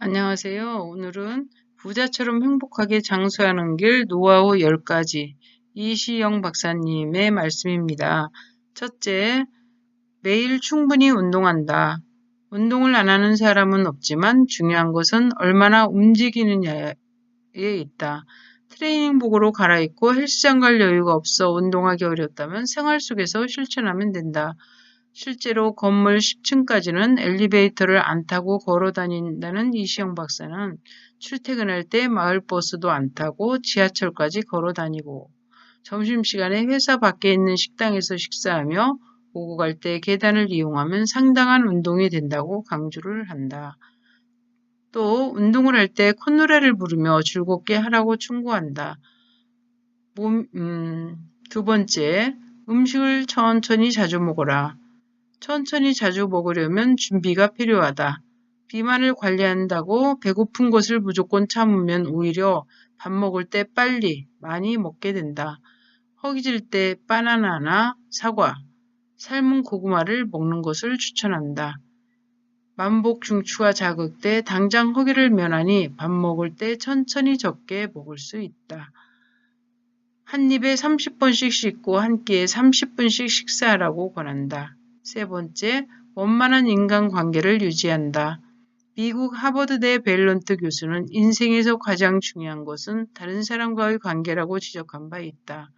안녕하세요. 오늘은 부자처럼 행복하게 장수하는 길 노하우 10가지 이시영 박사님의 말씀입니다. 첫째, 매일 충분히 운동한다. 운동을 안 하는 사람은 없지만 중요한 것은 얼마나 움직이느냐에 있다. 트레이닝복으로 갈아입고 헬스장 갈 여유가 없어 운동하기 어렵다면 생활 속에서 실천하면 된다. 실제로 건물 10층까지는 엘리베이터를 안 타고 걸어 다닌다는 이시영 박사는 출퇴근할 때 마을버스도 안 타고 지하철까지 걸어 다니고 점심시간에 회사 밖에 있는 식당에서 식사하며 오고 갈 때 계단을 이용하면 상당한 운동이 된다고 강조를 한다. 또 운동을 할 때 콧노래를 부르며 즐겁게 하라고 충고한다. 두 번째, 음식을 천천히 자주 먹어라. 천천히 자주 먹으려면 준비가 필요하다. 비만을 관리한다고 배고픈 것을 무조건 참으면 오히려 밥 먹을 때 빨리 많이 먹게 된다. 허기질 때 바나나나 사과, 삶은 고구마를 먹는 것을 추천한다. 만복 중추가 자극돼 당장 허기를 면하니 밥 먹을 때 천천히 적게 먹을 수 있다. 한 입에 30번씩 씻고 한 끼에 30분씩 식사하라고 권한다. 세 번째, 원만한 인간관계를 유지한다. 미국 하버드대 벨런트 교수는 인생에서 가장 중요한 것은 다른 사람과의 관계라고 지적한 바 있다.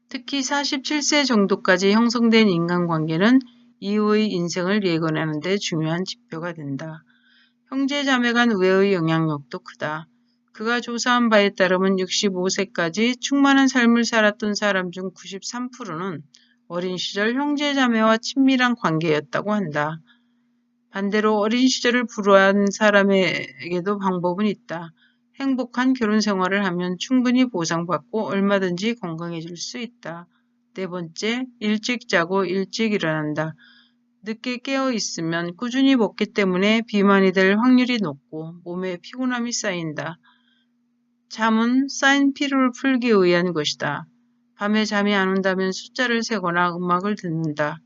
특히 47세 정도까지 형성된 인간관계는 이후의 인생을 예견하는 데 중요한 지표가 된다. 형제자매 간 우애의 영향력도 크다. 그가 조사한 바에 따르면 65세까지 충만한 삶을 살았던 사람 중 93%는 어린 시절 형제자매와 친밀한 관계였다고 한다. 반대로 어린 시절을 불우한 사람에게도 방법은 있다. 행복한 결혼 생활을 하면 충분히 보상받고 얼마든지 건강해질 수 있다. 네 번째, 일찍 자고 일찍 일어난다. 늦게 깨어 있으면 꾸준히 먹기 때문에 비만이 될 확률이 높고 몸에 피곤함이 쌓인다. 잠은 쌓인 피로를 풀기 위한 것이다. 밤에 잠이 안 온다면 숫자를 세거나 음악을 듣는다.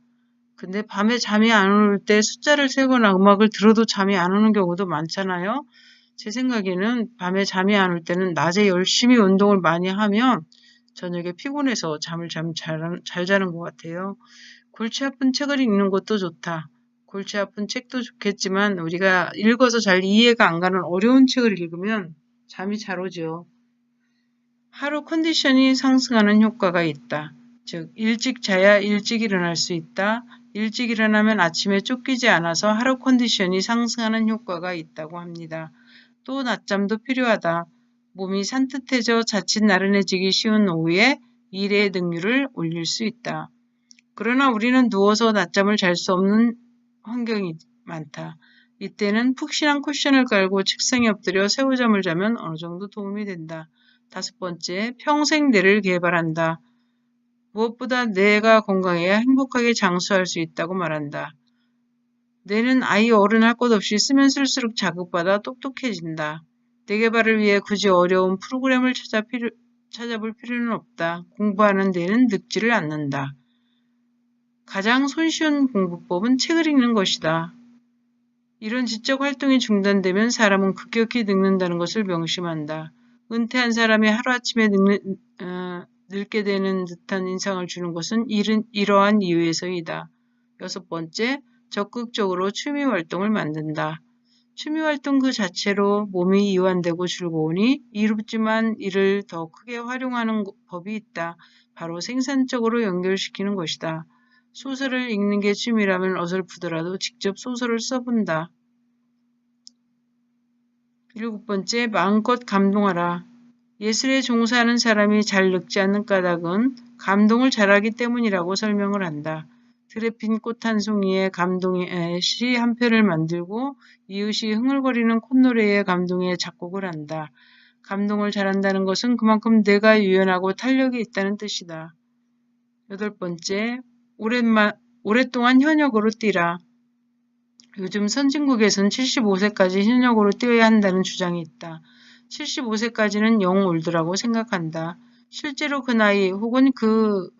근데 밤에 잠이 안 올 때 숫자를 세거나 음악을 들어도 잠이 안 오는 경우도 많잖아요. 제 생각에는 밤에 잠이 안 올 때는 낮에 열심히 운동을 많이 하면 저녁에 피곤해서 잠을 잘 자는 것 같아요. 골치 아픈 책을 읽는 것도 좋다. 골치 아픈 책도 좋겠지만 우리가 읽어서 잘 이해가 안 가는 어려운 책을 읽으면 잠이 잘 오죠. 하루 컨디션이 상승하는 효과가 있다. 즉, 일찍 자야 일찍 일어날 수 있다. 일찍 일어나면 아침에 쫓기지 않아서 하루 컨디션이 상승하는 효과가 있다고 합니다. 또 낮잠도 필요하다. 몸이 산뜻해져 자칫 나른해지기 쉬운 오후에 일의 능률을 올릴 수 있다. 그러나 우리는 누워서 낮잠을 잘 수 없는 환경이 많다. 이때는 푹신한 쿠션을 깔고 책상에 엎드려 새우잠을 자면 어느 정도 도움이 된다. 다섯 번째, 평생 뇌를 개발한다. 무엇보다 뇌가 건강해야 행복하게 장수할 수 있다고 말한다. 뇌는 아이 어른 할 것 없이 쓰면 쓸수록 자극받아 똑똑해진다. 뇌 개발을 위해 굳이 어려운 프로그램을 찾아볼 필요는 없다. 공부하는 뇌는 늙지를 않는다. 가장 손쉬운 공부법은 책을 읽는 것이다. 이런 지적 활동이 중단되면 사람은 급격히 늙는다는 것을 명심한다. 은퇴한 사람이 하루아침에 늙게 되는 듯한 인상을 주는 것은 이러한 이유에서이다. 여섯 번째, 적극적으로 취미 활동을 만든다. 취미 활동 그 자체로 몸이 이완되고 즐거우니 이롭지만 이를 더 크게 활용하는 법이 있다. 바로 생산적으로 연결시키는 것이다. 소설을 읽는 게 취미라면 어설프더라도 직접 소설을 써본다. 일곱 번째, 마음껏 감동하라. 예술에 종사하는 사람이 잘 늙지 않는 까닭은 감동을 잘하기 때문이라고 설명을 한다. 들에 핀 꽃 한 송이에 감동의 시 한 편을 만들고 이웃이 흥얼거리는 콧노래에 감동에 작곡을 한다. 감동을 잘한다는 것은 그만큼 뇌가 유연하고 탄력이 있다는 뜻이다. 여덟 번째, 오랫동안 현역으로 뛰라. 요즘 선진국에선 75세까지 현역으로 뛰어야 한다는 주장이 있다. 75세까지는 영 올드라고 생각한다. 실제로 그 나이 혹은 그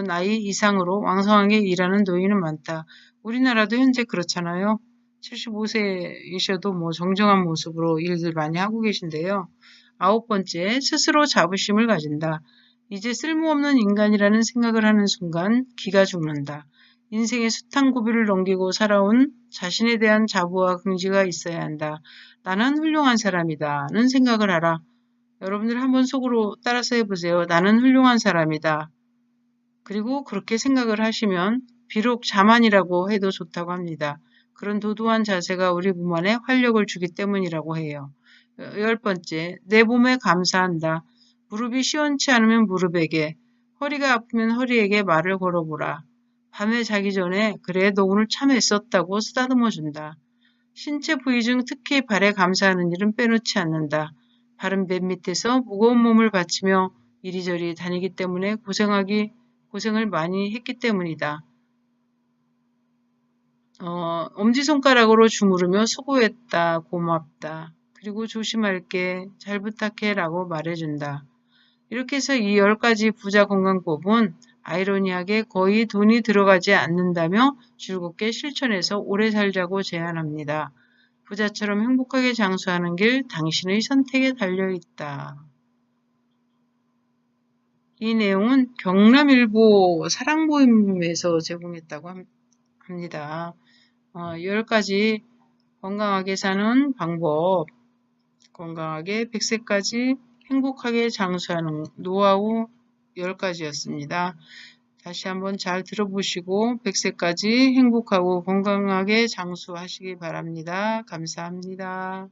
나이 이상으로 왕성하게 일하는 노인은 많다. 우리나라도 현재 그렇잖아요. 75세이셔도 뭐 정정한 모습으로 일들 많이 하고 계신데요. 9번째, 스스로 자부심을 가진다. 이제 쓸모없는 인간이라는 생각을 하는 순간 기가 죽는다. 인생의 숱한 고비를 넘기고 살아온 자신에 대한 자부와 긍지가 있어야 한다. 나는 훌륭한 사람이다.는 생각을 하라. 여러분들 한번 속으로 따라서 해보세요. 나는 훌륭한 사람이다. 그리고 그렇게 생각을 하시면 비록 자만이라고 해도 좋다고 합니다. 그런 도도한 자세가 우리 몸 안에 활력을 주기 때문이라고 해요. 10번째, 내 몸에 감사한다. 무릎이 시원치 않으면 무릎에게, 허리가 아프면 허리에게 말을 걸어보라. 밤에 자기 전에 그래 너 오늘 참 애썼다고 쓰다듬어 준다. 신체 부위 중 특히 발에 감사하는 일은 빼놓지 않는다. 발은 맨 밑에서 무거운 몸을 받치며 이리저리 다니기 때문에 고생을 많이 했기 때문이다. 엄지손가락으로 주무르며 수고했다, 고맙다, 그리고 조심할게, 잘 부탁해 라고 말해준다. 이렇게 해서 이 10가지 부자 건강법은 아이러니하게 거의 돈이 들어가지 않는다며 즐겁게 실천해서 오래 살자고 제안합니다. 부자처럼 행복하게 장수하는 길, 당신의 선택에 달려있다. 이 내용은 경남일보 사랑모임에서 제공했다고 합니다. 10가지 건강하게 사는 방법, 건강하게 100세까지 행복하게 장수하는 노하우 10가지였습니다. 다시 한번 잘 들어보시고 100세까지 행복하고 건강하게 장수하시기 바랍니다. 감사합니다.